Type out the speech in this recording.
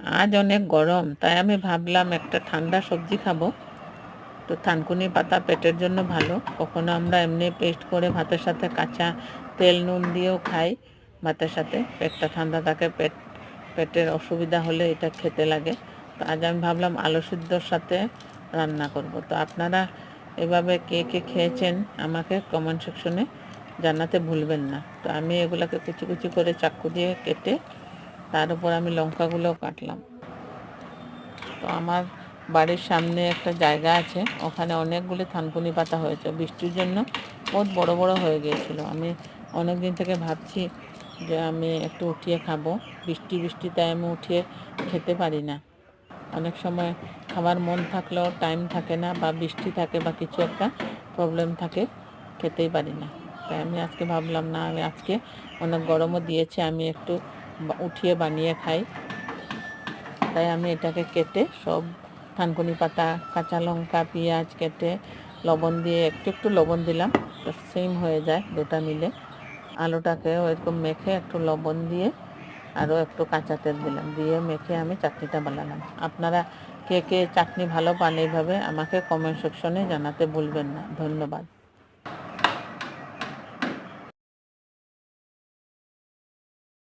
আজ অনেক গরম, তাই আমি ভাবলাম একটা ঠান্ডা সবজি খাবো। তো থানকুনি পাতা পেটের জন্য ভালো। কখনো আমরা এমনি পেস্ট করে ভাতের সাথে কাঁচা তেল নুন দিয়েও খাই। ভাতের সাথে পেটটা ঠান্ডা থাকে, পেটের অসুবিধা হলে এটা খেতে লাগে। তো আজ আমি ভাবলাম আলু সিদ্ধর সাথে রান্না করব। তো আপনারা এভাবে কে কে খেয়েছেন আমাকে কমেন্ট সেকশনে জানাতে ভুলবেন না। তো আমি এগুলোকে কুচি কুচি করে চাকু দিয়ে কেটে তার উপর আমি লঙ্কাগুলোও কাটলাম। তো আমার বাড়ির সামনে একটা জায়গা আছে, ওখানে অনেকগুলি থানকুনি পাতা হয়েছে। বৃষ্টির জন্য বহুত বড় বড় হয়ে গিয়েছিল। আমি অনেক দিন থেকে ভাবছি যে আমি একটু উঠিয়ে খাবো। বৃষ্টিতে আমি উঠিয়ে খেতে পারি না। অনেক সময় খাবার মন থাকলেও টাইম থাকে না, বা বৃষ্টি থাকে বা কিছু একটা প্রবলেম থাকে, খেতেই পারি না। তাই আমি আজকে ভাবলাম না, আমি আজকে অনেক গরমও দিয়েছে, আমি একটু উঠিয়ে বানিয়ে খাই। তাই আমি এটাকে কেটে সব থানকুনি পাতা, কাঁচা লঙ্কা, পেঁয়াজ কেটে লবণ দিয়ে একটু একটু লবণ দিলাম, তো সেম হয়ে যায় দুটা মিলে। আলুটাকেও এরকম মেখে একটু লবণ দিয়ে আরও একটু কাঁচা তেল দিলাম, দিয়ে মেখে আমি চাটনিটা বানালাম। আপনারা কে কে চাটনি ভালো পান এইভাবে আমাকে কমেন্ট সেকশনে জানাতে ভুলবেন না। ধন্যবাদ।